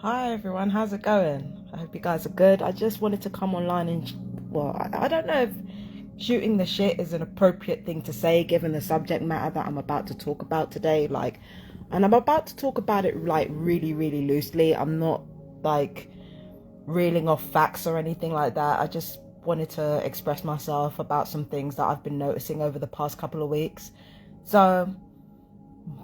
Hi everyone, how's it going? I hope you guys are good. I just wanted to come online and, I don't know if shooting the shit is an appropriate thing to say given the subject matter that I'm about to talk about today. And I'm about to talk about it really, really loosely. I'm not reeling off facts or anything like that. I just wanted to express myself about some things that I've been noticing over the past couple of weeks. So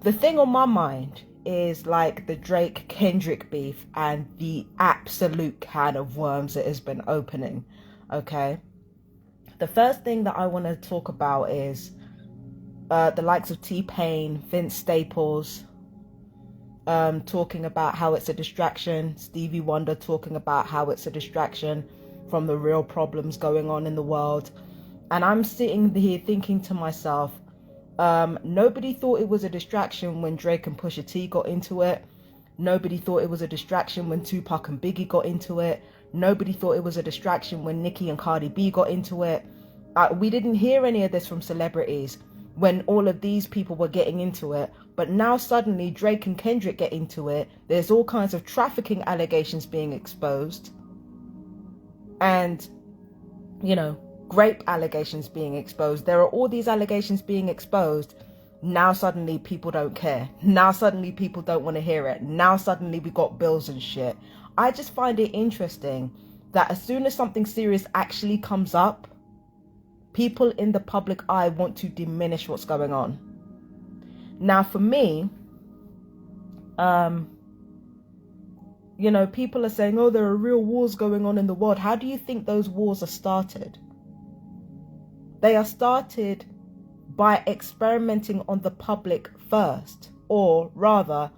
the thing on my mind is the Drake Kendrick beef and the absolute can of worms it has been opening. Okay, the first thing that I want to talk about is the likes of T-Pain, Vince Staples talking about how it's a distraction, Stevie Wonder talking about how it's a distraction from the real problems going on in the world. And I'm sitting here thinking to myself, nobody thought it was a distraction when Drake and Pusha T got into it. Nobody thought it was a distraction when Tupac and Biggie got into it. Nobody thought it was a distraction when Nicki and Cardi B got into it. We didn't hear any of this from celebrities when all of these people were getting into it. But now suddenly Drake and Kendrick get into it. There's all kinds of trafficking allegations being exposed. And, rape allegations being exposed. There are all these allegations being exposed. Now suddenly people don't care. Now suddenly people don't want to hear it. Now suddenly we got bills and shit. I just find it interesting that as soon as something serious actually comes up, people in the public eye want to diminish what's going on. Now for me, people are saying, oh, there are real wars going on in the world. How do you think those wars are started? They are started by experimenting on the public first, or rather,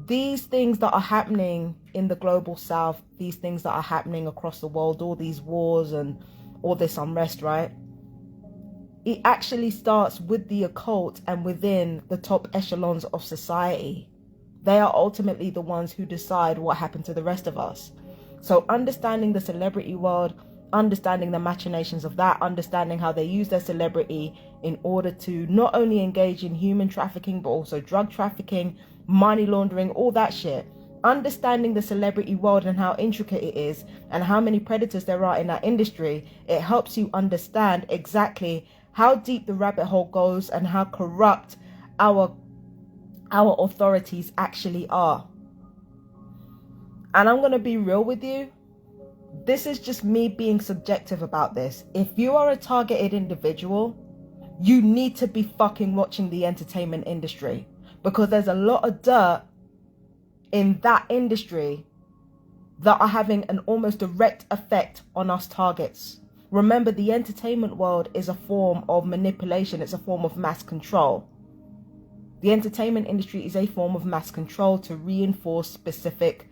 these things that are happening in the global south, these things that are happening across the world, all these wars and all this unrest, right? It actually starts with the occult and within the top echelons of society. They are ultimately the ones who decide what happened to the rest of us. So understanding the celebrity world, understanding the machinations of that, understanding how they use their celebrity in order to not only engage in human trafficking, but also drug trafficking, money laundering, all that shit. Understanding the celebrity world and how intricate it is and how many predators there are in that industry, it helps you understand exactly how deep the rabbit hole goes and how corrupt our authorities actually are. And I'm going to be real with you. This is just me being subjective about this. If you are a targeted individual, you need to be fucking watching the entertainment industry, because there's a lot of dirt in that industry that are having an almost direct effect on us targets. Remember, the entertainment world is a form of manipulation. It's a form of mass control. The entertainment industry is a form of mass control to reinforce specific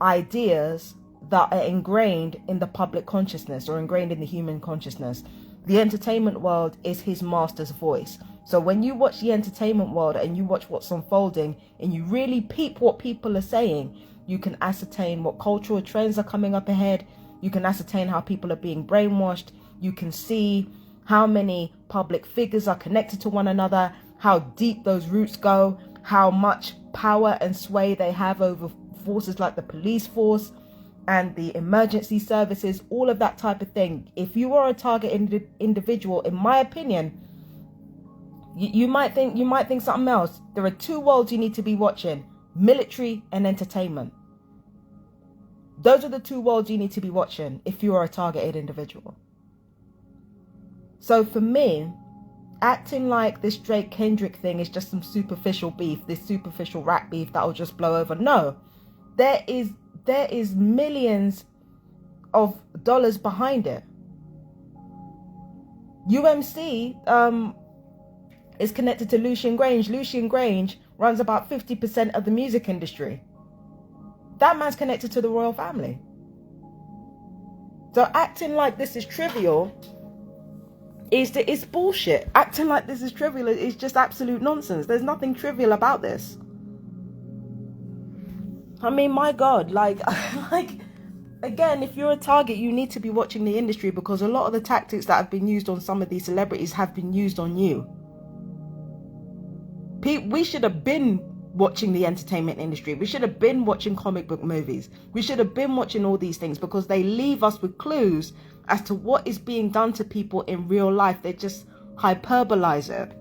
ideas that are ingrained in the public consciousness or ingrained in the human consciousness. The entertainment world is his master's voice. So when you watch the entertainment world and you watch what's unfolding and you really peep what people are saying, you can ascertain what cultural trends are coming up ahead. You can ascertain how people are being brainwashed. You can see how many public figures are connected to one another, how deep those roots go, how much power and sway they have over forces like the police force and the emergency services, all of that type of thing. If you are a target individual, in my opinion, you might think something else. There are two worlds you need to be watching: military and entertainment. Those are the two worlds you need to be watching if you are a targeted individual. So for me, acting like this Drake Kendrick thing is just some superficial beef, this superficial rap beef that will just blow over. No, there is millions of dollars behind it. UMC is connected to Lucian Grange. Lucian Grange runs about 50% of the music industry. That man's connected to the royal family. So acting like this is trivial is bullshit. Acting like this is trivial is just absolute nonsense. There's nothing trivial about this. I mean, my God, again, if you're a target, you need to be watching the industry, because a lot of the tactics that have been used on some of these celebrities have been used on you. We should have been watching the entertainment industry. We should have been watching comic book movies. We should have been watching all these things, because they leave us with clues as to what is being done to people in real life. They just hyperbolize it.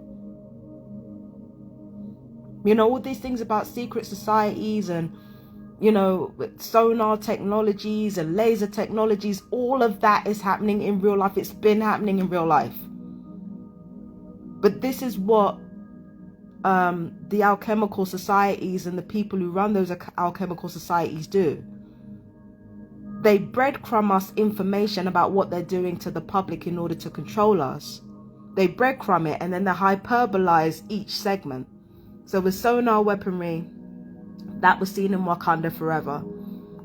You know, all these things about secret societies and, you know, sonar technologies and laser technologies, all of that is happening in real life. It's been happening in real life. But this is what the alchemical societies and the people who run those alchemical societies do. They breadcrumb us information about what they're doing to the public in order to control us. They breadcrumb it, and then they hyperbolize each segment. So with sonar weaponry, that was seen in Wakanda forever.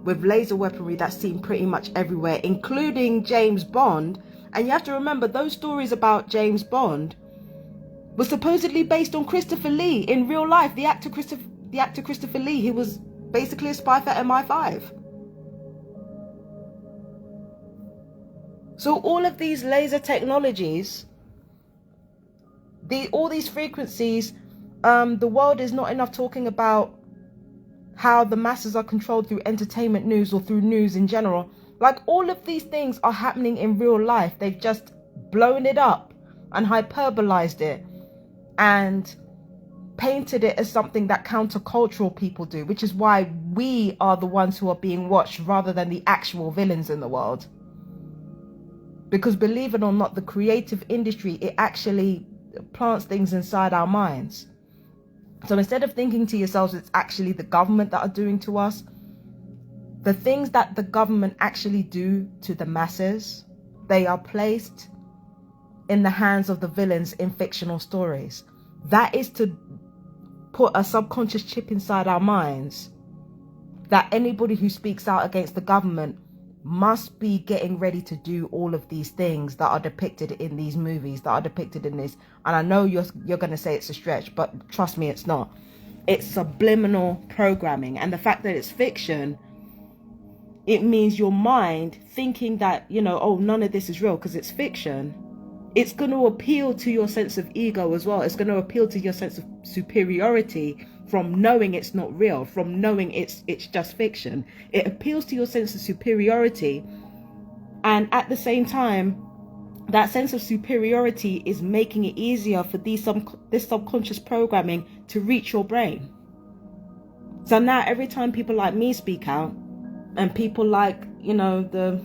With laser weaponry, that's seen pretty much everywhere, including James Bond. And you have to remember, those stories about James Bond were supposedly based on Christopher Lee in real life. The actor Christopher Lee, he was basically a spy for MI5. So all of these laser technologies, all these frequencies, the world is not enough talking about how the masses are controlled through entertainment news or through news in general. Like, all of these things are happening in real life. They've just blown it up and hyperbolized it and painted it as something that countercultural people do, which is why we are the ones who are being watched rather than the actual villains in the world. Because believe it or not, the creative industry, it actually plants things inside our minds. So instead of thinking to yourselves it's actually the government that are doing to us, the things that the government actually do to the masses, they are placed in the hands of the villains in fictional stories. That is to put a subconscious chip inside our minds that anybody who speaks out against the government must be getting ready to do all of these things that are depicted in these movies, that are depicted in this. And I know you're going to say it's a stretch, but trust me, it's not. It's subliminal programming. And the fact that it's fiction, it means your mind thinking that, you know, oh, none of this is real because it's fiction. It's going to appeal to your sense of ego as well. It's going to appeal to your sense of superiority from knowing it's not real, from knowing it's just fiction. It appeals to your sense of superiority. And at the same time, that sense of superiority is making it easier for this subconscious programming to reach your brain. So now every time people like me speak out, and people like, you know, the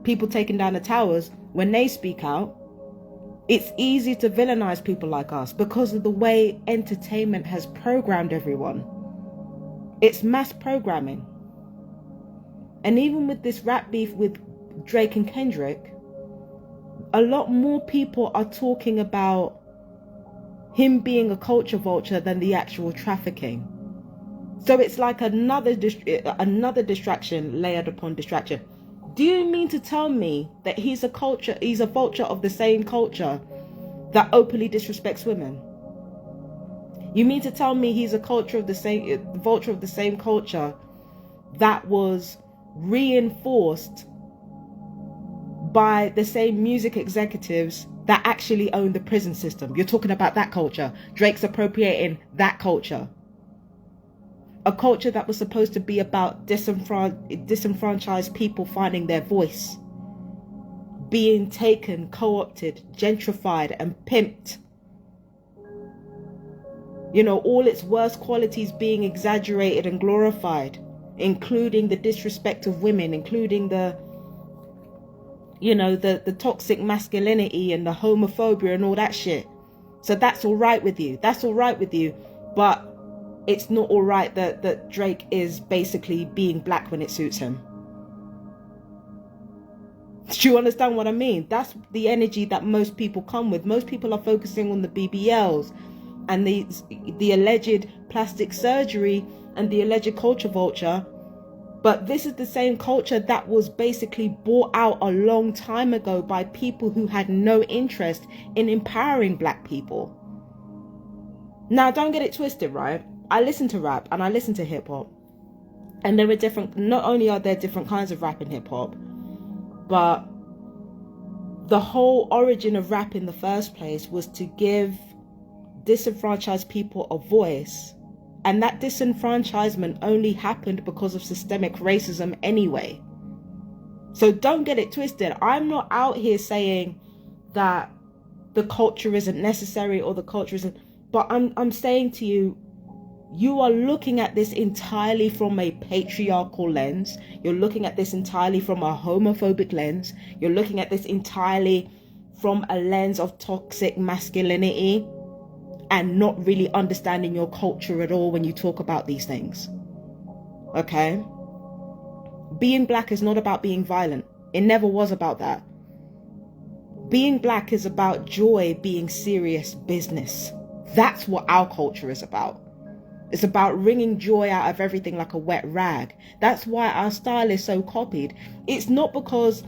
people taking down the towers, when they speak out, it's easy to villainize people like us because of the way entertainment has programmed everyone. It's mass programming. And even with this rap beef with Drake and Kendrick, a lot more people are talking about him being a culture vulture than the actual trafficking. So it's like another distraction layered upon distraction. Do you mean to tell me that he's a vulture of the same culture that openly disrespects women? You mean to tell me he's a vulture of the same culture that was reinforced by the same music executives that actually own the prison system? You're talking about that culture. Drake's appropriating that culture. A culture that was supposed to be about disenfranchised people finding their voice, being taken, co-opted, gentrified, and pimped. You know, all its worst qualities being exaggerated and glorified, including the disrespect of women, including the toxic masculinity and the homophobia and all that shit. So that's all right with you. That's all right with you. But it's not all right that Drake is basically being black when it suits him. Do you understand what I mean? That's the energy that most people come with. Most people are focusing on the BBLs and the alleged plastic surgery and the alleged culture vulture. But this is the same culture that was basically bought out a long time ago by people who had no interest in empowering black people. Now, don't get it twisted, right? I listen to rap and I listen to hip hop, and there are not only are there different kinds of rap and hip hop, but the whole origin of rap in the first place was to give disenfranchised people a voice And that disenfranchisement only happened because of systemic racism anyway. So don't get it twisted. I'm not out here saying that the culture isn't necessary or the culture isn't, but I'm saying to you, you are looking at this entirely from a patriarchal lens. You're looking at this entirely from a homophobic lens. You're looking at this entirely from a lens of toxic masculinity, and not really understanding your culture at all when you talk about these things. Okay? Being black is not about being violent. It never was about that. Being black is about joy being serious business. That's what our culture is about. It's about wringing joy out of everything like a wet rag. That's why our style is so copied. It's not because,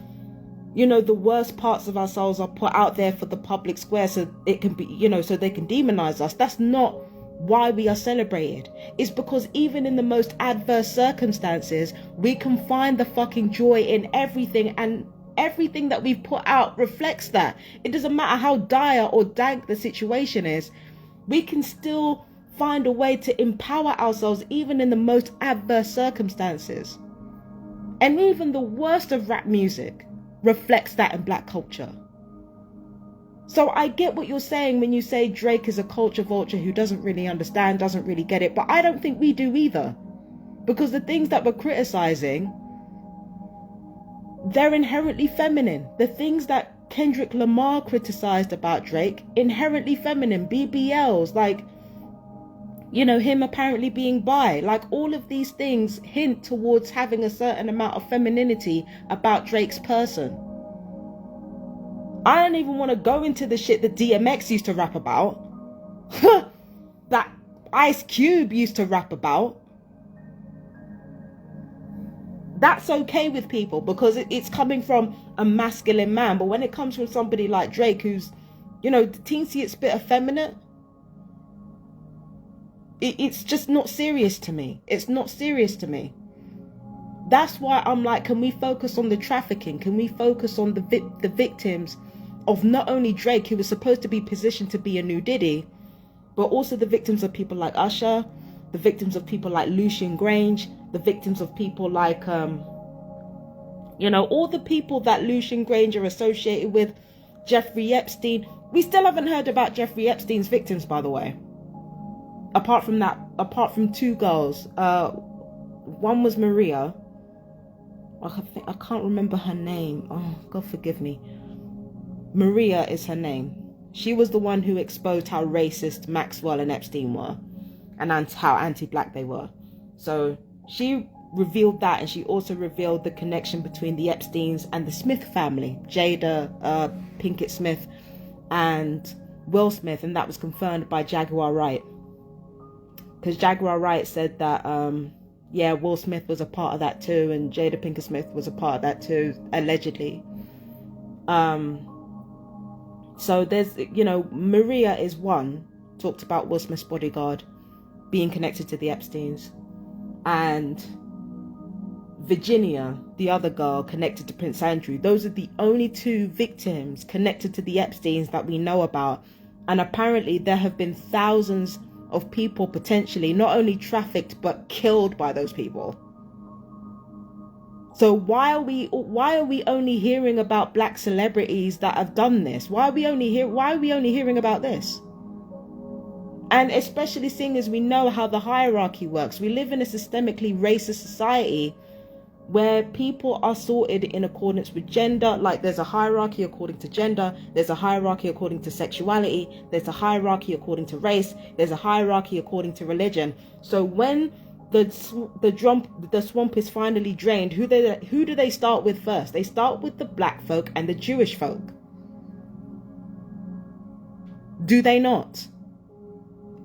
you know, the worst parts of ourselves are put out there for the public square so it can be, you know, so they can demonize us. That's not why we are celebrated. It's because even in the most adverse circumstances, we can find the fucking joy in everything, and everything that we've put out reflects that. It doesn't matter how dire or dank the situation is, we can still find a way to empower ourselves even in the most adverse circumstances. And even the worst of rap music reflects that in black culture. So I get what you're saying when you say Drake is a culture vulture who doesn't really understand, doesn't really get it, but I don't think we do either. Because the things that we're criticizing, they're inherently feminine. The things that Kendrick Lamar criticized about Drake, inherently feminine. BBLs, like, you know, him apparently being bi, like all of these things hint towards having a certain amount of femininity about Drake's person. I don't even want to go into the shit that DMX used to rap about, that Ice Cube used to rap about. That's okay with people because it's coming from a masculine man. But when it comes from somebody like Drake, who's, you know, the teensy bit effeminate, it's just not serious to me. It's not serious to me. That's why I'm like, can we focus on the trafficking? Can we focus on the victims of not only Drake, who was supposed to be positioned to be a new Diddy, but also the victims of people like Usher, the victims of people like Lucian Grange, the victims of people like, you know, all the people that Lucian Grange are associated with, Jeffrey Epstein. We still haven't heard about Jeffrey Epstein's victims, by the way. Apart from two girls. One was Maria. I can't remember her name. Oh, God forgive me. Maria is her name. She was the one who exposed how racist Maxwell and Epstein were, and how anti-black they were. So she revealed that, and she also revealed the connection between the Epsteins and the Smith family, Jada Pinkett Smith and Will Smith, and that was confirmed by Jaguar Wright. Because Jaguar Wright said that, yeah, Will Smith was a part of that too, and Jada Pinkett Smith was a part of that too, allegedly. So there's, you know, Maria is one, talked about Will Smith's bodyguard being connected to the Epsteins. And Virginia, the other girl, connected to Prince Andrew. Those are the only two victims connected to the Epsteins that we know about. And apparently there have been thousands of people potentially not only trafficked but killed by those people. So why are we only hearing about black celebrities that have done this? Why are we only hearing about this? And especially seeing as we know how the hierarchy works. We live in a systemically racist society where people are sorted in accordance with gender. Like there's a hierarchy according to gender, there's a hierarchy according to sexuality, there's a hierarchy according to race, there's a hierarchy according to religion. So when the swamp is finally drained, who do they start with first? They start with the black folk and the Jewish folk. Do they not?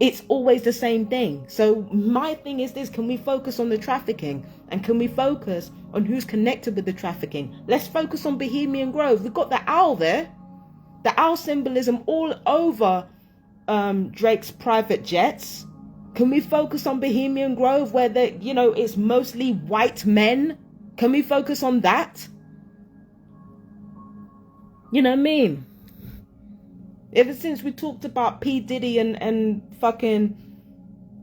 It's always the same thing. So my thing is this: can we focus on the trafficking, and can we focus on who's connected with the trafficking? Let's focus on Bohemian Grove. We've got the owl there, the owl symbolism all over Drake's private jets. Can we focus on Bohemian Grove, where it's mostly white men? Can we focus on that? You know what I mean? Ever since we talked about P. Diddy and fucking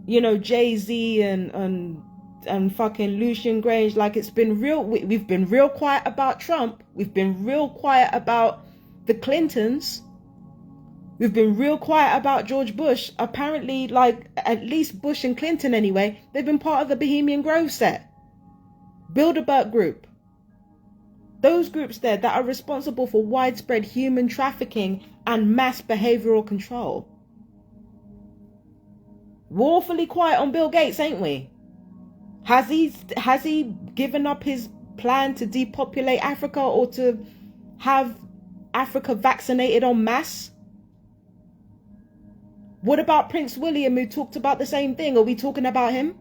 Jay-Z and fucking Lucian Grange. Like, it's been real. We've been real quiet about Trump. We've been real quiet about the Clintons. We've been real quiet about George Bush. Apparently, like, at least Bush and Clinton anyway, they've been part of the Bohemian Grove set. Bilderberg Group. Those groups there that are responsible for widespread human trafficking and mass behavioral control. We're awfully quiet on Bill Gates, ain't we? Has he given up his plan to depopulate Africa or to have Africa vaccinated en masse? What about Prince William, who talked about the same thing? Are we talking about him?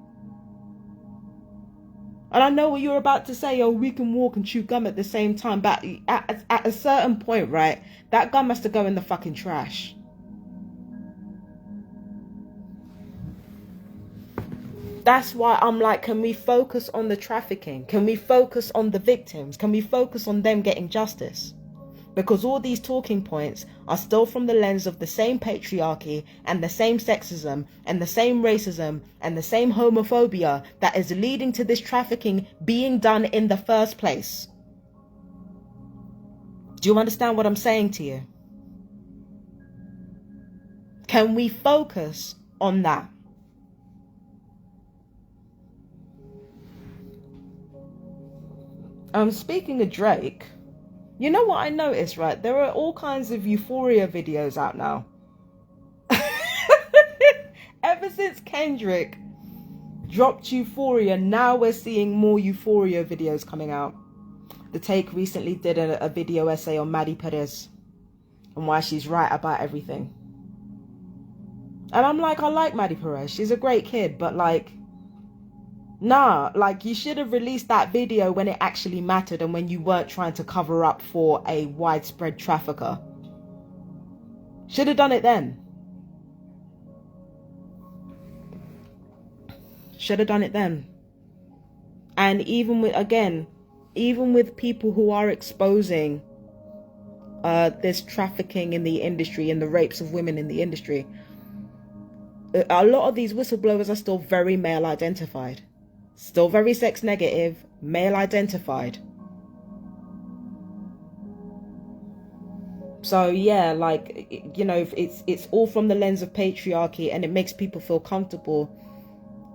And I know what you're about to say, oh, we can walk and chew gum at the same time. But at a certain point, right, that gum has to go in the fucking trash. That's why I'm like, can we focus on the trafficking? Can we focus on the victims? Can we focus on them getting justice? Because all these talking points are still from the lens of the same patriarchy and the same sexism and the same racism and the same homophobia that is leading to this trafficking being done in the first place. Do you understand what I'm saying to you? Can we focus on that? Speaking of Drake, you know what I noticed, right? There are all kinds of Euphoria videos out now. Ever since Kendrick dropped Euphoria, now we're seeing more Euphoria videos coming out. The Take recently did a video essay on Maddie Perez and why she's right about everything. And I'm like, I like Maddie Perez. She's a great kid, but like, nah, like, you should have released that video when it actually mattered and when you weren't trying to cover up for a widespread trafficker. Should have done it then. Should have done it then. And even with people who are exposing this trafficking in the industry and the rapes of women in the industry, a lot of these whistleblowers are still very male identified. Still very sex negative, male identified. So yeah, like, it's all from the lens of patriarchy, and it makes people feel comfortable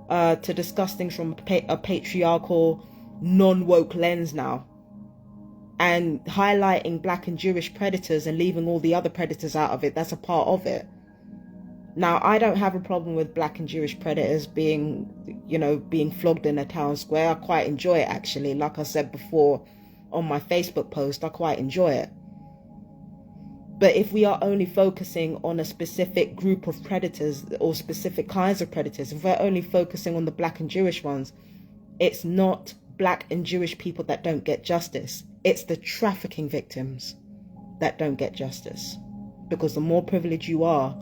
to discuss things from a patriarchal, non-woke lens now. And highlighting black and Jewish predators and leaving all the other predators out of it, that's a part of it. Now, I don't have a problem with black and Jewish predators being flogged in a town square. I quite enjoy it, actually. Like I said before on my Facebook post, I quite enjoy it. But if we are only focusing on a specific group of predators or specific kinds of predators, if we're only focusing on the black and Jewish ones, it's not black and Jewish people that don't get justice. It's the trafficking victims that don't get justice. Because the more privileged you are,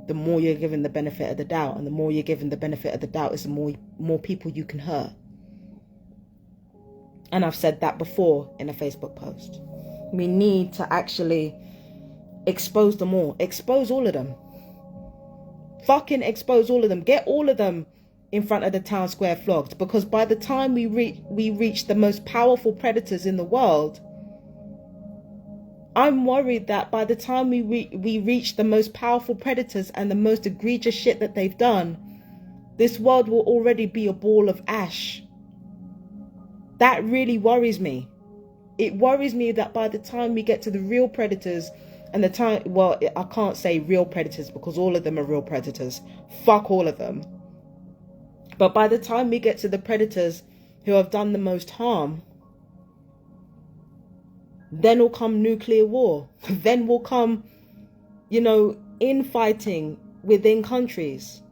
the more you're given the benefit of the doubt. And the more you're given the benefit of the doubt is the more people you can hurt. And I've said that before in a Facebook post. We need to actually expose them all. Expose all of them. Fucking expose all of them. Get all of them in front of the town square flogged. Because by the time we reach the most powerful predators in the world, I'm worried that by the time we reach the most powerful predators and the most egregious shit that they've done, this world will already be a ball of ash. That really worries me. It worries me that by the time we get to the real predators and the time, well, I can't say real predators because all of them are real predators. Fuck all of them. But by the time we get to the predators who have done the most harm, then will come nuclear war. Then will come, infighting within countries.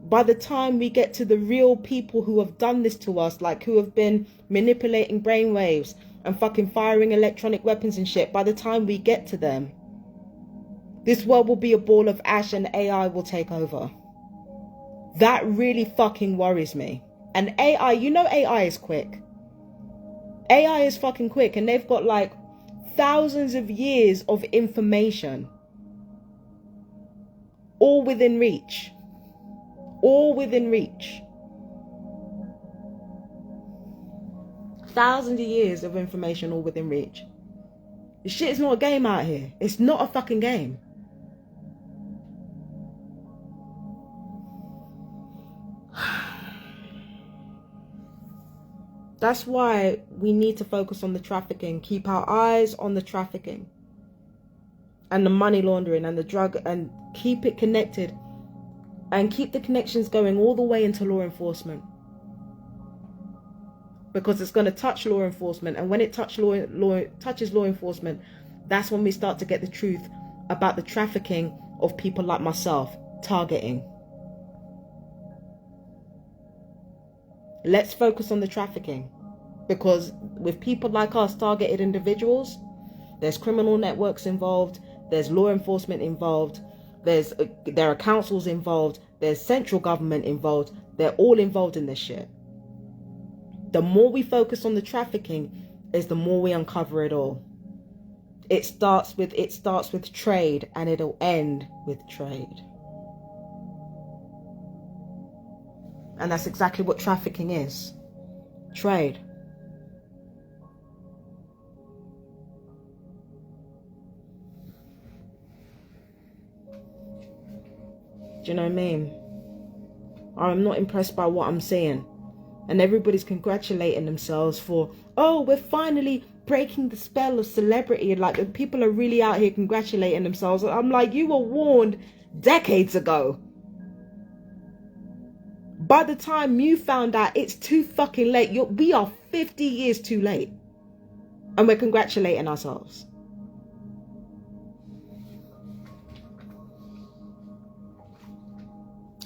By the time we get to the real people who have done this to us, like who have been manipulating brainwaves and fucking firing electronic weapons and shit, by the time we get to them, this world will be a ball of ash and AI will take over. That really fucking worries me. And AI, AI is quick. AI is fucking quick, and they've got like thousands of years of information all within reach. all within reach. Thousands of years of information all within reach. This shit is not a game out here. It's not a fucking game. That's why we need to focus on the trafficking, keep our eyes on the trafficking and the money laundering and the drug, and keep it connected and keep the connections going all the way into law enforcement. Because it's going to touch law enforcement, and when it touches law enforcement, that's when we start to get the truth about the trafficking of people like myself, targeting. Let's focus on the trafficking, because with people like us, targeted individuals, there's criminal networks involved, there's law enforcement involved, there are councils involved, there's central government involved. They're all involved in this shit. The more we focus on the trafficking is the more we uncover it all. It starts with trade, and it'll end with trade. And that's exactly what trafficking is. Trade. Do you know what I mean? I'm not impressed by what I'm seeing. And everybody's congratulating themselves for, oh, we're finally breaking the spell of celebrity. Like, the people are really out here congratulating themselves. I'm like, you were warned decades ago. By the time you found out, it's too fucking late. We are 50 years too late. And we're congratulating ourselves.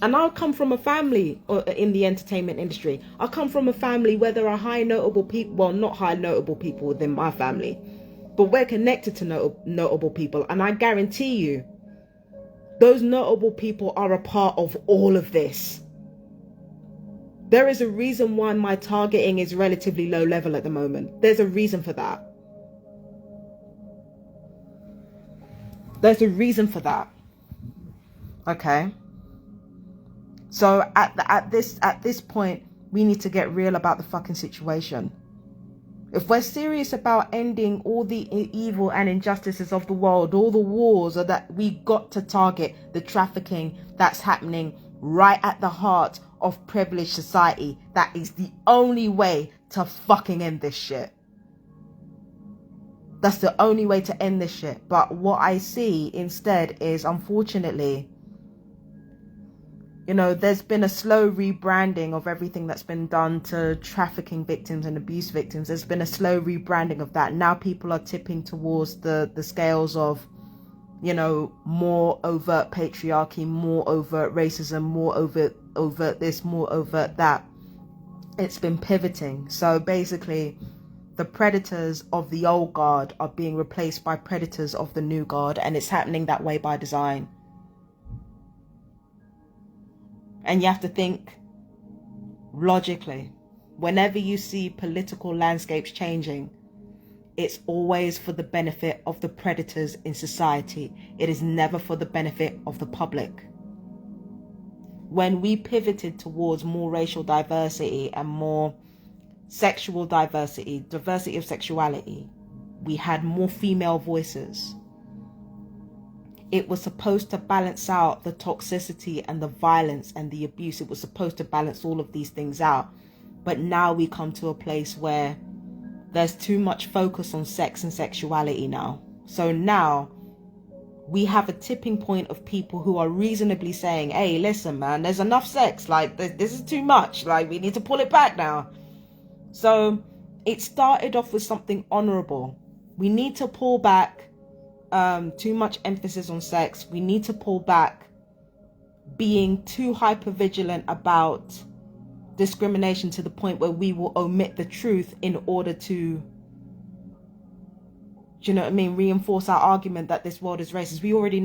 And I come from a family in the entertainment industry. I come from a family where there are high notable people. Well, not high notable people within my family, but we're connected to notable people. And I guarantee you, those notable people are a part of all of this. There is a reason why my targeting is relatively low level at the moment. There's a reason for that. There's a reason for that. Okay. So at this point, we need to get real about the fucking situation. If we're serious about ending all the evil and injustices of the world, all the wars, or that we got to target the trafficking that's happening right at the heart of privileged society. That is the only way to fucking end this shit. That's the only way to end this shit. But what I see instead is, unfortunately, you know, there's been a slow rebranding of everything that's been done to trafficking victims and abuse victims. There's been a slow rebranding of that. Now people are tipping towards the scales of, you know, more overt patriarchy, more overt racism, more overt this, more overt that. It's been pivoting. So basically, the predators of the old guard are being replaced by predators of the new guard, and it's happening that way by design. And you have to think logically. Whenever you see political landscapes changing, it's always for the benefit of the predators in society. It is never for the benefit of the public. When we pivoted towards more racial diversity and more sexual diversity, diversity of sexuality, we had more female voices. It was supposed to balance out the toxicity and the violence and the abuse. It was supposed to balance all of these things out. But now we come to a place where there's too much focus on sex and sexuality now. So now we have a tipping point of people who are reasonably saying, hey, listen, man, there's enough sex. Like, this is too much. Like, we need to pull it back now. So it started off with something honorable. We need to pull back. Too much emphasis on sex. We need to pull back being too hypervigilant about discrimination to the point where we will omit the truth in order to, do you know what I mean, reinforce our argument that this world is racist. We already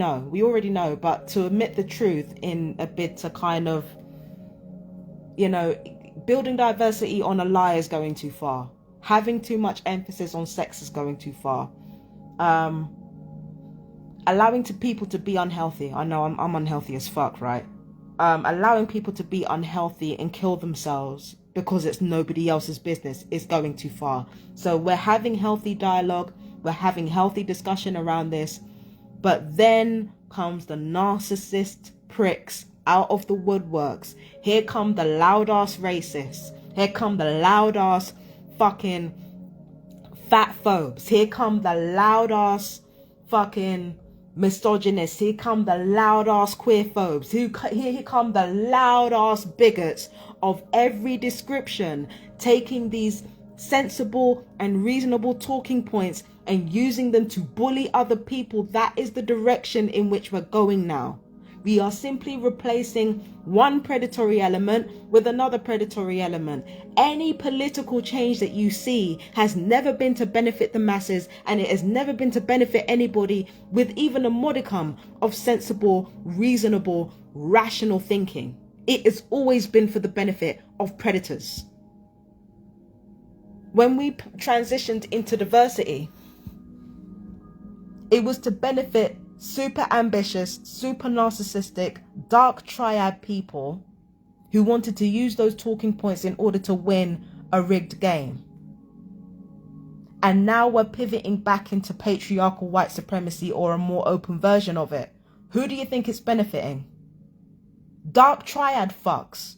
know, but to omit the truth in a bid to kind of, you know, building diversity on a lie is going too far. Having too much emphasis on sex is going too far. Allowing people to be unhealthy. I know I'm unhealthy as fuck, right? allowing people to be unhealthy and kill themselves because it's nobody else's business is going too far. So we're having healthy dialogue, we're having healthy discussion around this, but then comes the narcissist pricks out of the woodworks. Here come the loud ass racists. Here come the loud ass fucking fat phobes. Here come the loud ass fucking misogynists. Here come the loud ass queer phobes. Here come the loud ass bigots of every description, taking these sensible and reasonable talking points and using them to bully other people. That is the direction in which we're going now. We are simply replacing one predatory element with another predatory element. Any political change that you see has never been to benefit the masses, and it has never been to benefit anybody with even a modicum of sensible, reasonable, rational thinking. It has always been for the benefit of predators. When we transitioned into diversity, it was to benefit super ambitious, super narcissistic, dark triad people who wanted to use those talking points in order to win a rigged game. And now we're pivoting back into patriarchal white supremacy, or a more open version of it. Who do you think it's benefiting? Dark triad fucks.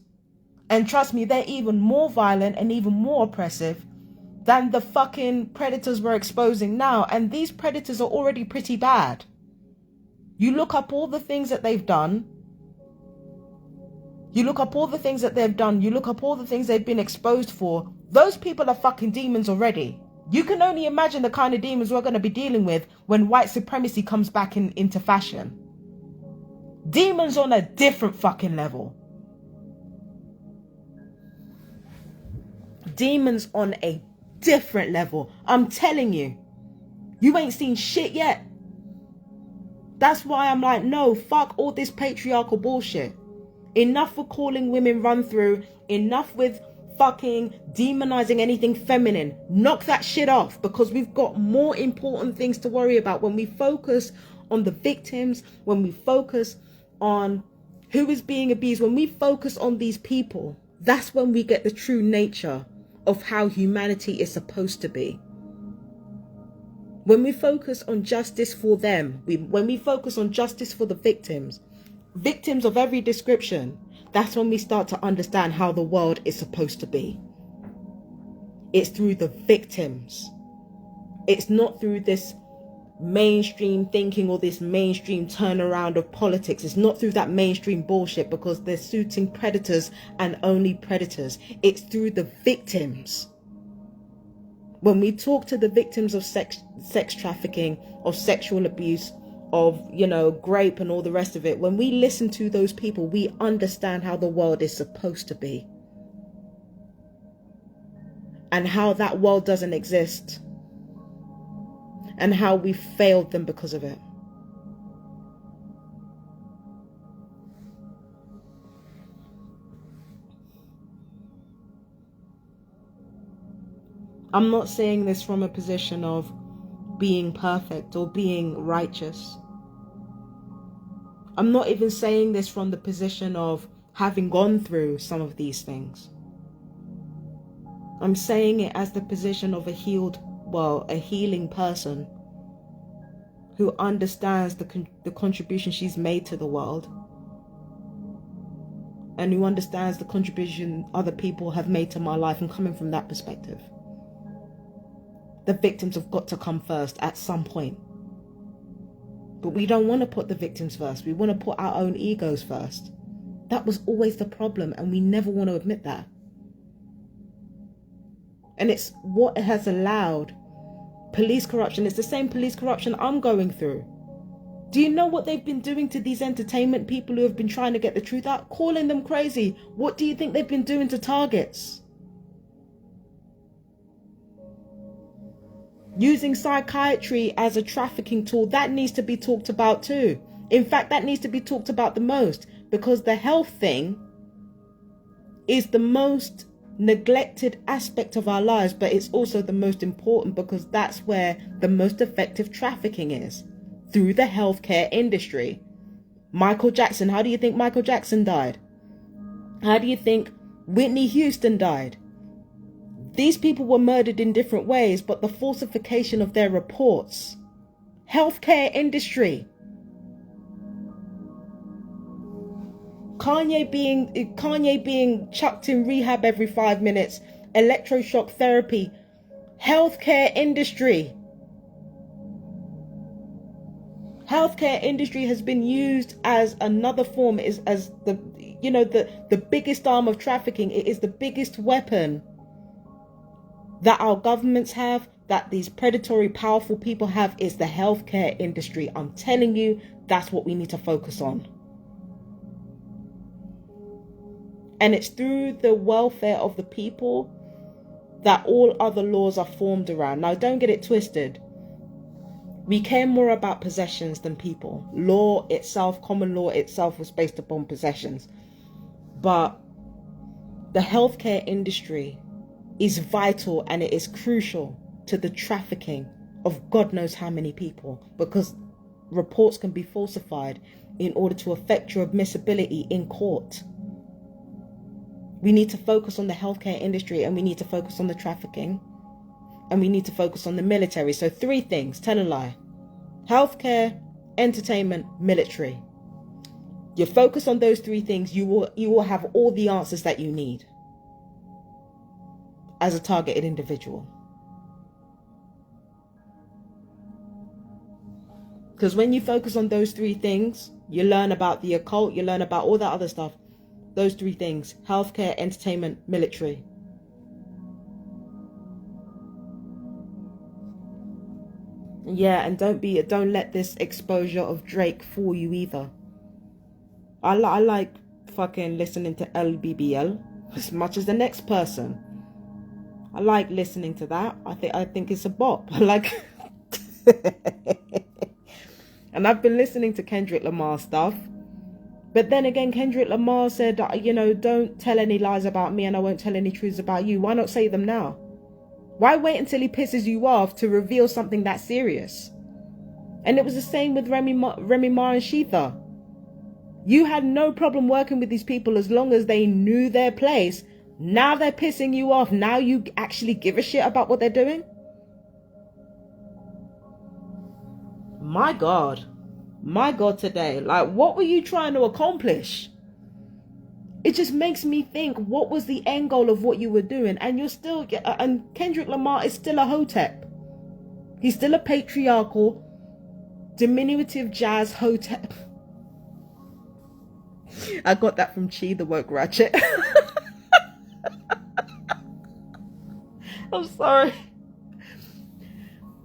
And trust me, they're even more violent and even more oppressive than the fucking predators we're exposing now. And these predators are already pretty bad. You look up all the things that they've done. You look up all the things that they've done. You look up all the things they've been exposed for. Those people are fucking demons already. You can only imagine the kind of demons we're going to be dealing with when white supremacy comes back into fashion. Demons on a different fucking level. Demons on a different level. I'm telling you. You ain't seen shit yet. That's why I'm like, no, fuck all this patriarchal bullshit. Enough with calling women run through. Enough with fucking demonizing anything feminine. Knock that shit off, because we've got more important things to worry about. When we focus on the victims, when we focus on who is being abused, when we focus on these people, that's when we get the true nature of how humanity is supposed to be. When we focus on justice for them, when we focus on justice for the victims of every description, that's when we start to understand how the world is supposed to be. It's through the victims. It's not through this mainstream thinking or this mainstream turnaround of politics. It's not through that mainstream bullshit, because they're suiting predators and only predators. It's through the victims. When we talk to the victims of sex trafficking, of sexual abuse, of, rape and all the rest of it, when we listen to those people, we understand how the world is supposed to be. And how that world doesn't exist. And how we failed them because of it. I'm not saying this from a position of being perfect or being righteous. I'm not even saying this from the position of having gone through some of these things. I'm saying it as the position of a healing person who understands the contribution she's made to the world, and who understands the contribution other people have made to my life, and coming from that perspective. The victims have got to come first at some point. But we don't want to put the victims first. We want to put our own egos first. That was always the problem, and we never want to admit that. And it's what has allowed police corruption. It's the same police corruption I'm going through. Do you know what they've been doing to these entertainment people who have been trying to get the truth out? Calling them crazy. What do you think they've been doing to targets? Using psychiatry as a trafficking tool, that needs to be talked about too. In fact, that needs to be talked about the most, because the health thing is the most neglected aspect of our lives, but it's also the most important, because that's where the most effective trafficking is, through the healthcare industry. Michael Jackson. How do you think Michael Jackson died? How do you think Whitney Houston died? These people were murdered in different ways, but the falsification of their reports. Healthcare industry. Kanye being chucked in rehab every 5 minutes. Electroshock therapy. Healthcare industry. Healthcare industry has been used as another form, as the biggest arm of trafficking. It is the biggest weapon that our governments have, that these predatory, powerful people have, is the healthcare industry. I'm telling you, that's what we need to focus on. And it's through the welfare of the people that all other laws are formed around. Now, don't get it twisted. We care more about possessions than people. Law itself, common law itself, was based upon possessions. But the healthcare industry is vital, and it is crucial to the trafficking of God knows how many people, because reports can be falsified in order to affect your admissibility in court. We need to focus on the healthcare industry, and we need to focus on the trafficking, and we need to focus on the military. So 3 things, tell a lie: healthcare, entertainment, military. You focus on those 3 things, you will have all the answers that you need as a targeted individual. Because when you focus on those 3 things, you learn about the occult, you learn about all that other stuff. Those 3 things: healthcare, entertainment, military. Yeah, and don't let this exposure of Drake fool you either. I like fucking listening to LBBL as much as the next person. I like listening to that. I think it's a bop. I like and I've been listening to Kendrick Lamar stuff. But then again, Kendrick Lamar said, don't tell any lies about me and I won't tell any truths about you. Why not say them now? Why wait until he pisses you off to reveal something that serious? And it was the same with Remy Ma and Sheetha. You had no problem working with these people as long as they knew their place. Now they're pissing you off. Now you actually give a shit about what they're doing? My God today. Like, what were you trying to accomplish? It just makes me think, what was the end goal of what you were doing? And you're still, and Kendrick Lamar is still a hotep. He's still a patriarchal, diminutive jazz hotep. I got that from Chi, the woke ratchet. I'm sorry.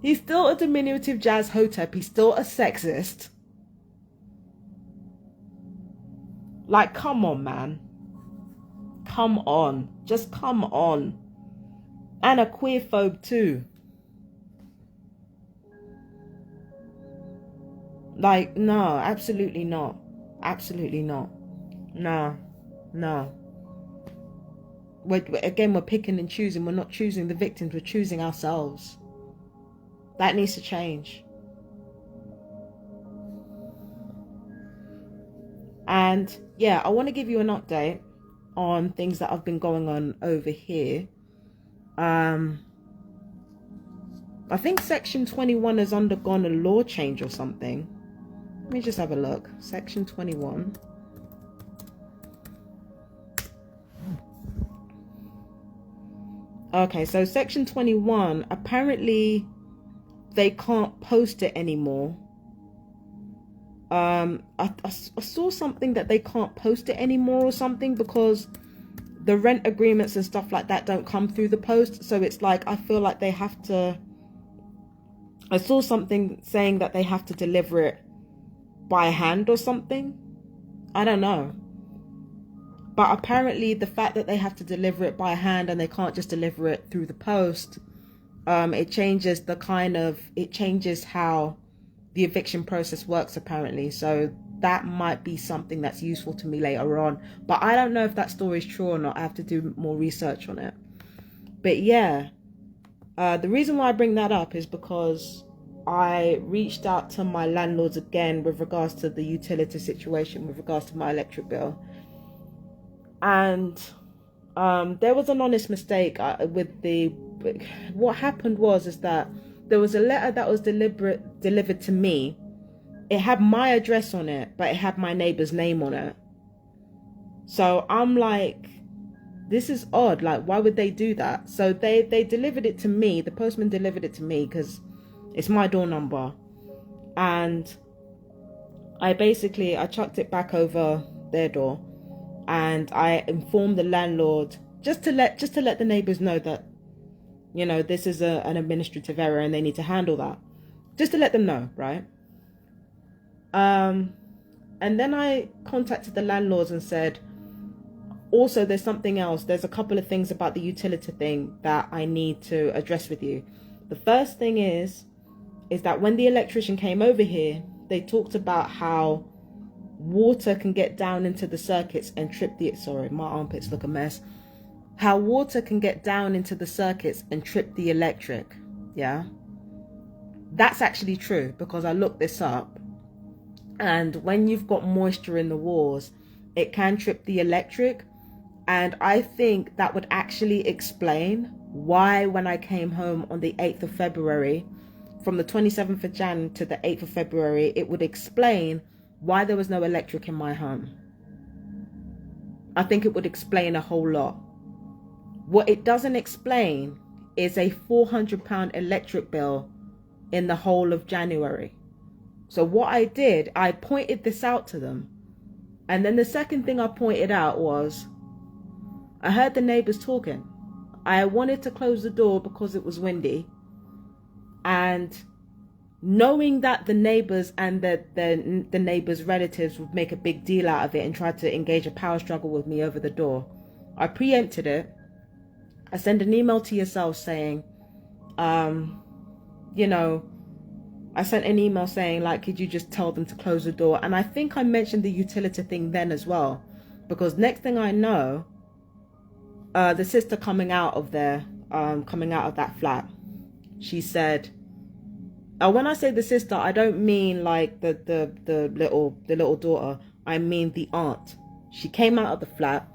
He's still a diminutive jazz hotep. He's still a sexist. Like, come on, man. Come on. Just come on. And a queerphobe too. Like, no, absolutely not. Absolutely not. No. We're picking and choosing. We're not choosing the victims. We're choosing ourselves. That needs to change. And yeah, I want to give you an update on things that have been going on over here. I think Section 21 has undergone a law change or something. Let me just have a look. Section 21. Okay, so Section 21, apparently they can't post it anymore. I saw something that they can't post it anymore or something because the rent agreements and stuff like that don't come through the post. So it's like, I feel like they have to, I saw something saying that they have to deliver it by hand or something. I don't know. But apparently the fact that they have to deliver it by hand and they can't just deliver it through the post, it changes how the eviction process works apparently. So that might be something that's useful to me later on. But I don't know if that story is true or not. I have to do more research on it. But yeah, the reason why I bring that up is because I reached out to my landlords again with regards to the utility situation, with regards to my electric bill. And there was an honest mistake what happened is that there was a letter that was delivered to me. It had my address on it, but it had my neighbor's name on it. So I'm like, this is odd. Like, why would they do that? So they delivered it to me. The postman delivered it to me because it's my door number. And I chucked it back over their door. And I informed the landlord just to let the neighbors know that, you know, this is an administrative error and they need to handle that. Just to let them know, right? And then I contacted the landlords and said, also, there's something else. There's a couple of things about the utility thing that I need to address with you. The first thing is that when the electrician came over here, they talked about how water can get down into the circuits and trip sorry, my armpits look a mess. How water can get down into the circuits and trip the electric. Yeah. That's actually true because I looked this up. And when you've got moisture in the walls, it can trip the electric. And I think that would actually explain why when I came home on the 8th of February, from the 27th of Jan to the 8th of February, it would explain why there was no electric in my home. I think it would explain a whole lot. What it doesn't explain is a £400 electric bill in the whole of January. So what I did, I pointed this out to them. And then the second thing I pointed out was, I heard the neighbors talking. I wanted to close the door because it was windy. And knowing that the neighbors and the neighbors' relatives would make a big deal out of it and try to engage a power struggle with me over the door, I preempted it. I sent an email to yourself saying, you know, I sent an email saying, like, could you just tell them to close the door? And I think I mentioned the utility thing then as well, because next thing I know, the sister coming out of that flat, she said, when I say the sister, I don't mean like the little daughter. I mean the aunt. She came out of the flat,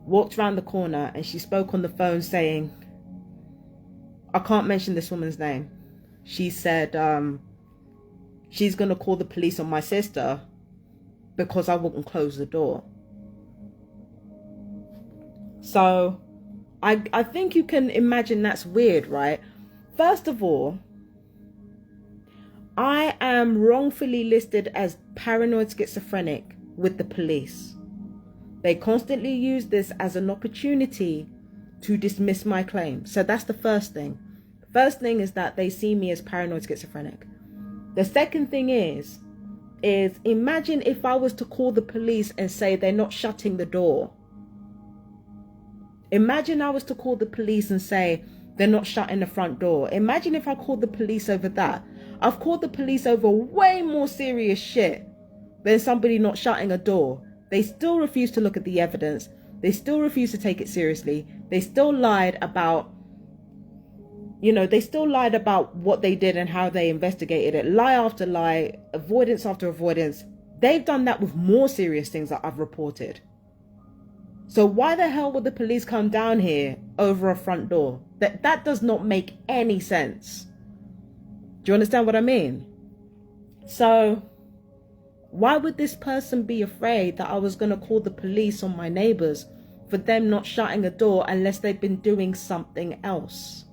walked around the corner, and she spoke on the phone saying, I can't mention this woman's name. She said, she's going to call the police on my sister because I wouldn't close the door. So I think you can imagine that's weird, right? First of all, I am wrongfully listed as paranoid schizophrenic with the police. They constantly use this as an opportunity to dismiss my claim. So that's the first thing. First thing is that they see me as paranoid schizophrenic. The second thing is imagine if I was to call the police and say they're not shutting the door. Imagine I was to call the police and say they're not shutting the front door. Imagine if I called the police over that. I've called the police over way more serious shit than somebody not shutting a door. They still refuse to look at the evidence. They still refuse to take it seriously. They still lied about, what they did and how they investigated it. Lie after lie, avoidance after avoidance. They've done that with more serious things that I've reported. So why the hell would the police come down here over a front door? That does not make any sense. Do you understand what I mean? So why would this person be afraid that I was going to call the police on my neighbors for them not shutting a door unless they've been doing something else?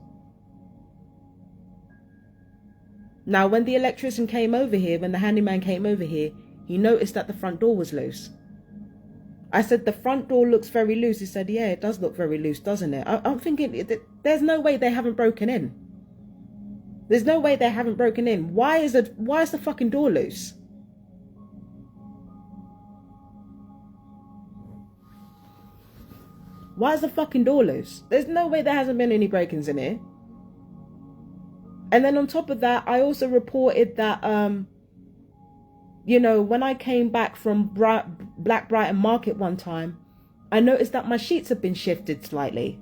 Now, when the electrician came over here, when the handyman came over here, he noticed that the front door was loose. I said, the front door looks very loose. He said, yeah, it does look very loose, doesn't it? I'm thinking, there's no way they haven't broken in. There's no way they haven't broken in. Why is the fucking door loose? Why is the fucking door loose? There's no way there hasn't been any break-ins in here. And then on top of that, I also reported that, when I came back from Black Brighton Market one time, I noticed that my sheets have been shifted slightly.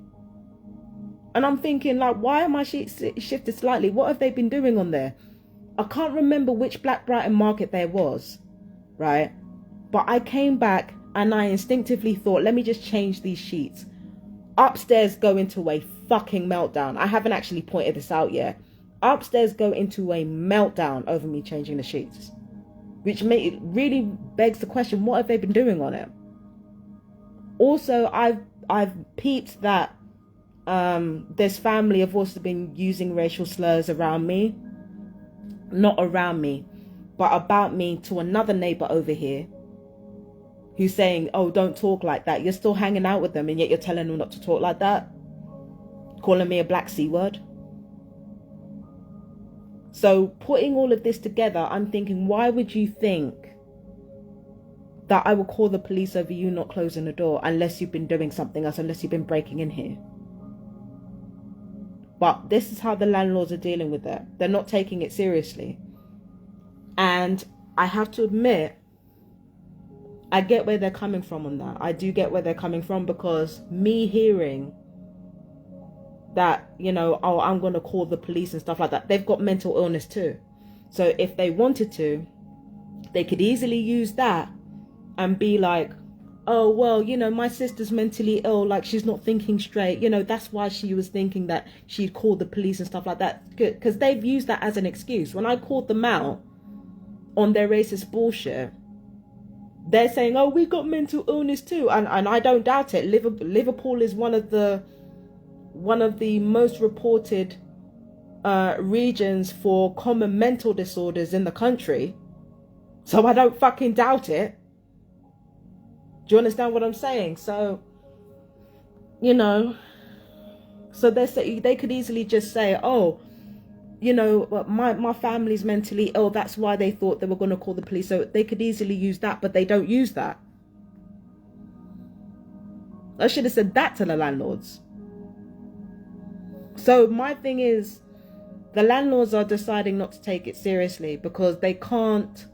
And I'm thinking, like, why are my sheets shifted slightly? What have they been doing on there? I can't remember which Black Brighton market there was, right? But I came back and I instinctively thought, let me just change these sheets. Upstairs go into a fucking meltdown. I haven't actually pointed this out yet. Upstairs go into a meltdown over me changing the sheets, which really begs the question, what have they been doing on it? Also, I've peeped that this family have also been using racial slurs around me. Not around me, but about me to another neighbor over here who's saying, oh, don't talk like that. You're still hanging out with them and yet you're telling them not to talk like that. Calling me a black C word. So putting all of this together, I'm thinking, why would you think that I will call the police over you not closing the door unless you've been doing something else, unless you've been breaking in here? But this is how the landlords are dealing with it. They're not taking it seriously. And I have to admit, I get where they're coming from on that. I do get where they're coming from, because me hearing that, you know, oh, I'm going to call the police and stuff like that. They've got mental illness too. So if they wanted to, they could easily use that and be like, oh, well, you know, my sister's mentally ill, like she's not thinking straight. You know, that's why she was thinking that she'd call the police and stuff like that. Because they've used that as an excuse. When I called them out on their racist bullshit, they're saying, oh, we got mental illness too. And I don't doubt it. Liverpool is one of the most reported regions for common mental disorders in the country. So I don't fucking doubt it. Do you understand what I'm saying? So, you know, so they could easily just say, oh, you know, my family's mentally ill. That's why they thought they were going to call the police. So they could easily use that, but they don't use that. I should have said that to the landlords. So my thing is, the landlords are deciding not to take it seriously because they can't,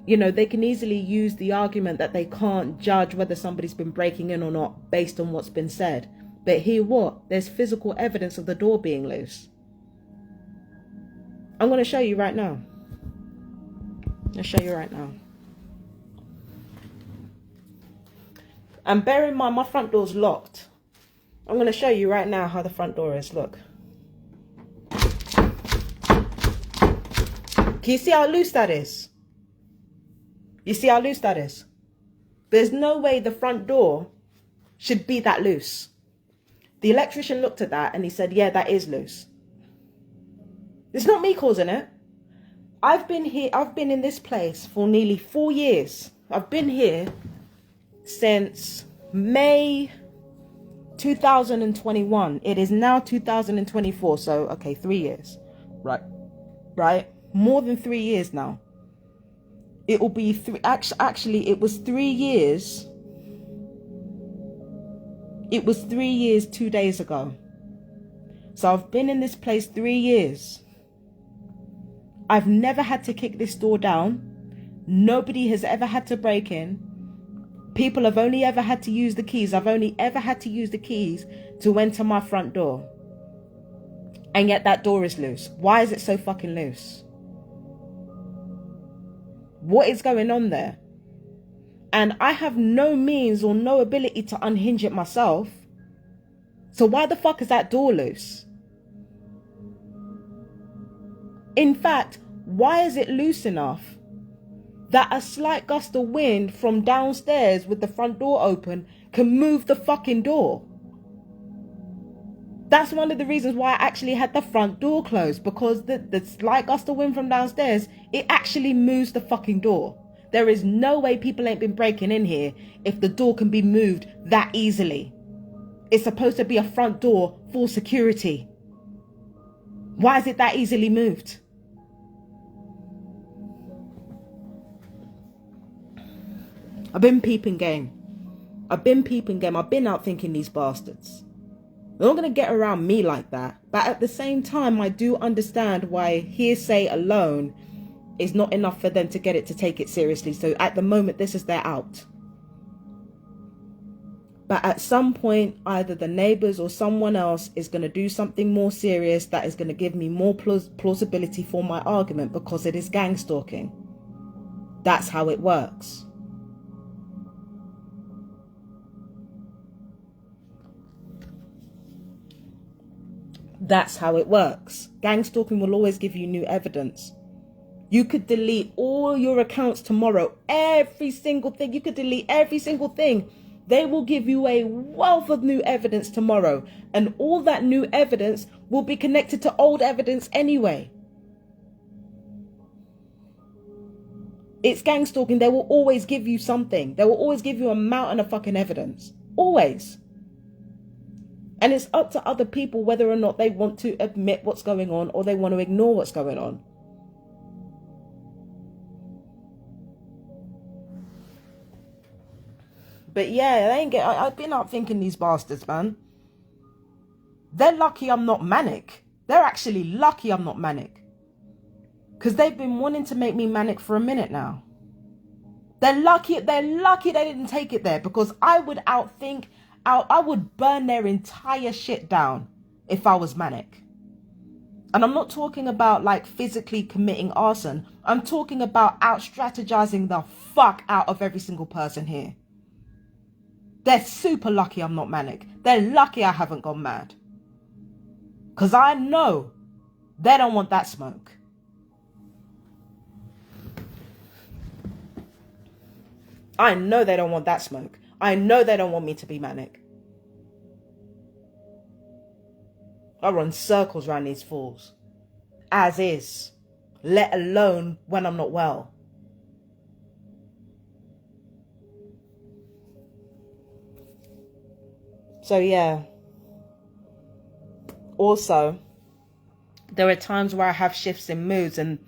you know, they can easily use the argument that they can't judge whether somebody's been breaking in or not based on what's been said. But here what? There's physical evidence of the door being loose. I'm going to show you right now. I'll show you right now. And bear in mind, my front door's locked. I'm going to show you right now how the front door is. Look. Can you see how loose that is? You see how loose that is? There's no way the front door should be that loose. The electrician looked at that and he said, yeah, that is loose. It's not me causing it. I've been in this place for nearly 4 years. I've been here since May 2021. It is now 2024. So, okay, 3 years. Right? More than 3 years now. It will be actually, it was 3 years. It was 3 years, 2 days ago. So I've been in this place 3 years. I've never had to kick this door down. Nobody has ever had to break in. People have only ever had to use the keys. I've only ever had to use the keys to enter my front door. And yet that door is loose. Why is it so fucking loose? What is going on there? And I have no means or no ability to unhinge it myself. So why the fuck is that door loose? In fact, why is it loose enough that a slight gust of wind from downstairs with the front door open can move the fucking door? That's one of the reasons why I actually had the front door closed, because the slight gust of wind from downstairs, it actually moves the fucking door. There is no way people ain't been breaking in here if the door can be moved that easily. It's supposed to be a front door for security. Why is it that easily moved? I've been peeping game. I've been out thinking these bastards. They're not going to get around me like that. But at the same time, I do understand why hearsay alone is not enough for them to get it to take it seriously. So at the moment, this is their out. But at some point, either the neighbors or someone else is going to do something more serious that is going to give me more plausibility for my argument, because it is gang stalking. That's how it works. That's how it works. Gang stalking will always give you new evidence. You could delete all your accounts tomorrow, every single thing. You could delete every single thing. They will give you a wealth of new evidence tomorrow. And all that new evidence will be connected to old evidence anyway. It's gang stalking. They will always give you something. They will always give you a mountain of fucking evidence. Always. And it's up to other people whether or not they want to admit what's going on or they want to ignore what's going on. But yeah, I've been up thinking these bastards, man. They're lucky I'm not manic. They're actually lucky I'm not manic. Because they've been wanting to make me manic for a minute now. They're lucky they didn't take it there, because I would I would burn their entire shit down if I was manic. And I'm not talking about like physically committing arson. I'm talking about out strategizing the fuck out of every single person here. They're super lucky I'm not manic. They're lucky I haven't gone mad. Because I know they don't want that smoke. I know they don't want that smoke. I know they don't want me to be manic. I run circles around these fools. As is. Let alone when I'm not well. So yeah. Also, there are times where I have shifts in moods, and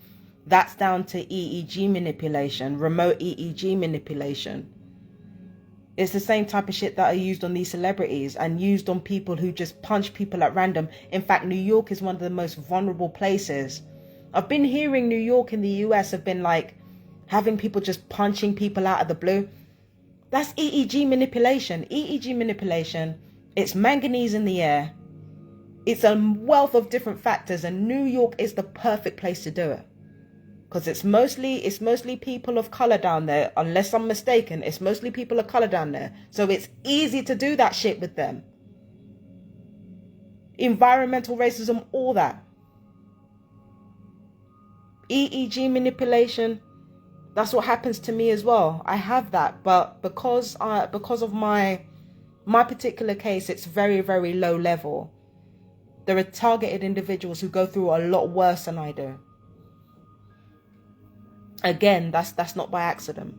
that's down to EEG manipulation, remote EEG manipulation. It's the same type of shit that I used on these celebrities and used on people who just punch people at random. In fact, New York is one of the most vulnerable places. I've been hearing New York in the US have been like having people just punching people out of the blue. That's EEG manipulation. EEG manipulation. It's manganese in the air. It's a wealth of different factors, and New York is the perfect place to do it. Because it's mostly people of color down there, unless I'm mistaken. It's mostly people of color down there. So it's easy to do that shit with them. Environmental racism, all that. EEG manipulation, that's what happens to me as well. I have that, but because of my particular case, it's very, very low level. There are targeted individuals who go through a lot worse than I do. Again, that's not by accident.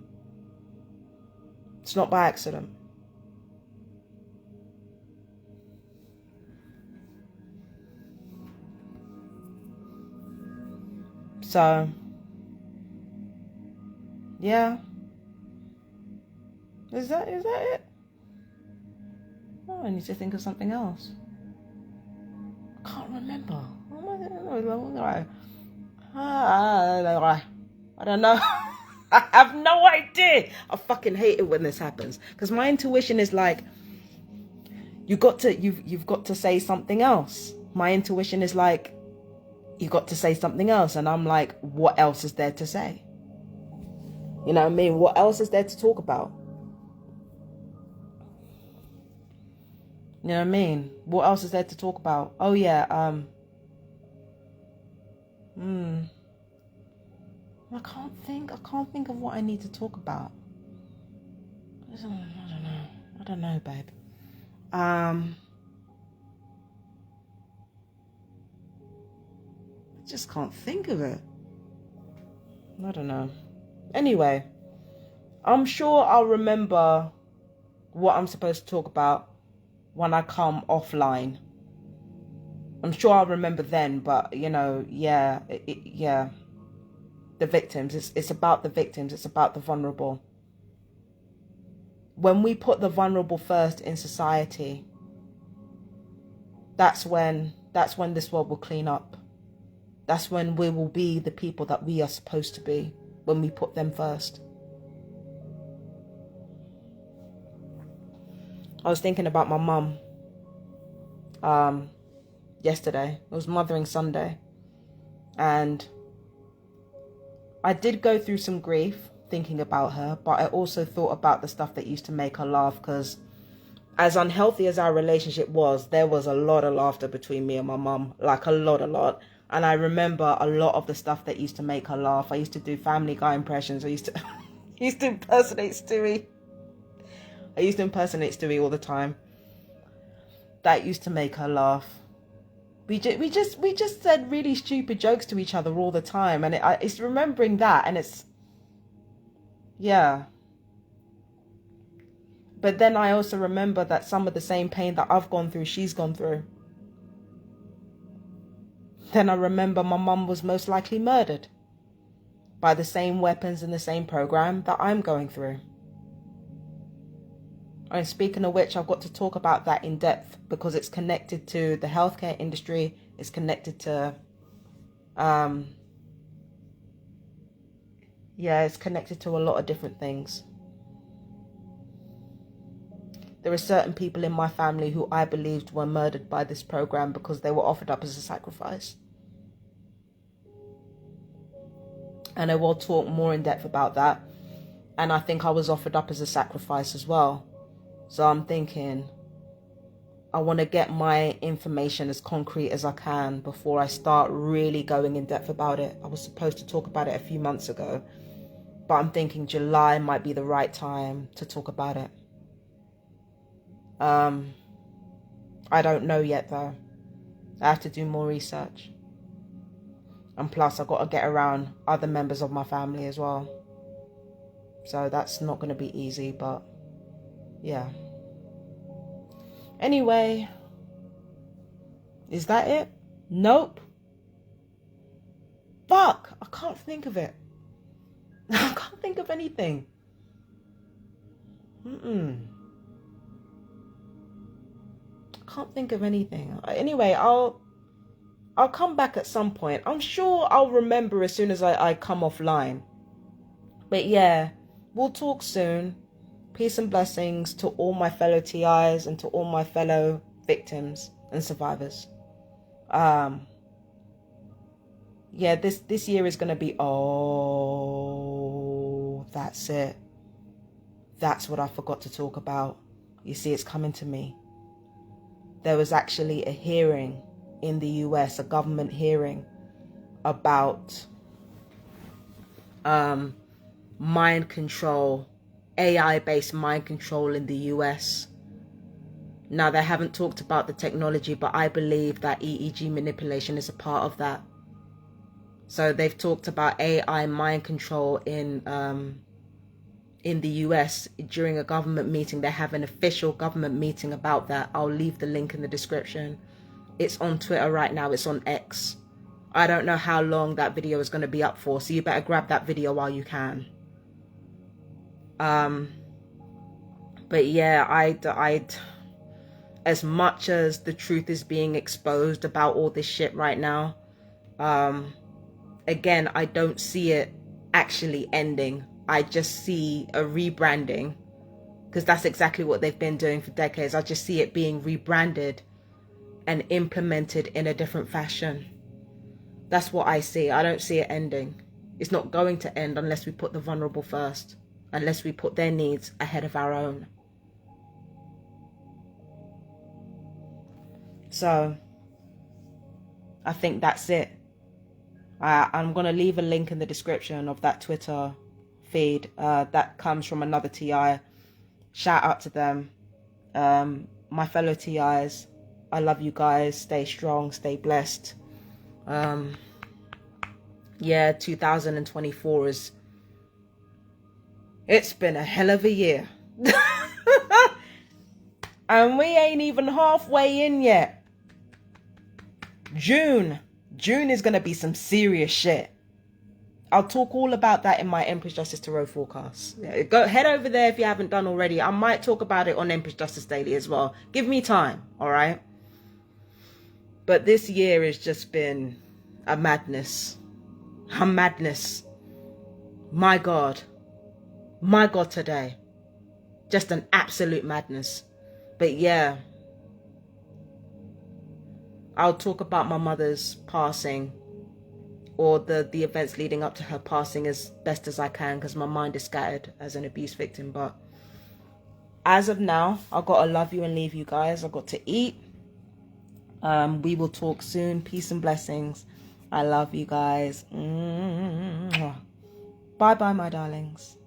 It's not by accident. So, yeah. Is that it? Oh, I need to think of something else. I can't remember. I don't know. I have no idea. I fucking hate it when this happens, because my intuition is like, you've got to say something else. My intuition is like, you got to say something else, and I'm like, what else is there to say? You know what I mean? What else is there to talk about? You know what I mean? What else is there to talk about? Oh yeah, I can't think of what I need to talk about. I don't know, babe. I just can't think of it. I don't know. Anyway, I'm sure I'll remember what I'm supposed to talk about when I come offline. I'm sure I'll remember then, but yeah. The victims. It's about the victims. It's about the vulnerable. When we put the vulnerable first in society, that's when this world will clean up. That's when we will be the people that we are supposed to be, when we put them first. I was thinking about my mum yesterday. It was Mothering Sunday. And I did go through some grief thinking about her, but I also thought about the stuff that used to make her laugh, because as unhealthy as our relationship was, there was a lot of laughter between me and my mum, like a lot. And I remember a lot of the stuff that used to make her laugh. I used to do Family Guy impressions. I used to used to impersonate Stewie. I used to impersonate Stewie all the time. That used to make her laugh. We just said really stupid jokes to each other all the time, and it's remembering that, and it's, yeah. But then I also remember that some of the same pain that I've gone through, she's gone through. Then I remember my mum was most likely murdered by the same weapons and the same program that I'm going through. And speaking of which, I've got to talk about that in depth, because it's connected to the healthcare industry. It's connected to, it's connected to a lot of different things. There are certain people in my family who I believed were murdered by this program because they were offered up as a sacrifice. And I will talk more in depth about that. And I think I was offered up as a sacrifice as well. So I'm thinking, I want to get my information as concrete as I can before I start really going in depth about it. I was supposed to talk about it a few months ago, but I'm thinking July might be the right time to talk about it. I don't know yet though. I have to do more research. And plus I've got to get around other members of my family as well. So that's not going to be easy, but yeah. Anyway, is that it? Nope. Fuck, I can't think of it. I can't think of anything. Can't think of anything. Anyway, I'll come back at some point. I'm sure I'll remember as soon as I come offline. But yeah, we'll talk soon. Peace and blessings to all my fellow TIs and to all my fellow victims and survivors. Yeah, this year is going to be, that's it. That's what I forgot to talk about. You see, it's coming to me. There was actually a hearing in the US, a government hearing about mind control, AI-based mind control in the US. Now, they haven't talked about the technology, but I believe that EEG manipulation is a part of that. So they've talked about AI mind control in the US during a government meeting. They have an official government meeting about that. I'll leave the link in the description. It's on Twitter right now. It's on X. I don't know how long that video is going to be up for, so you better grab that video while you can. But yeah, I'd as much as the truth is being exposed about all this shit right now, again, I don't see it actually ending. I just see a rebranding, because that's exactly what they've been doing for decades. I just see it being rebranded and implemented in a different fashion. That's what I see. I don't see it ending. It's not going to end unless we put the vulnerable first, unless we put their needs ahead of our own. So I think that's it. I'm going to leave a link in the description of that Twitter feed that comes from another TI. Shout out to them. My fellow TIs, I love you guys. Stay strong, stay blessed. Yeah, 2024 it's been a hell of a year. And we ain't even halfway in yet. June is going to be some serious shit. I'll talk all about that in my Empress Justice Tarot forecast. Yeah, head over there if you haven't done already. I might talk about it on Empress Justice Daily as well. Give me time, all right? But this year has just been a madness. A madness. My God today. Just an absolute madness. But yeah, I'll talk about my mother's passing, or the events leading up to her passing, as best as I can, because my mind is scattered as an abuse victim. But as of now, I've got to love you and leave you guys. I've got to eat. We will talk soon. Peace and blessings. I love you guys. Bye bye, my darlings.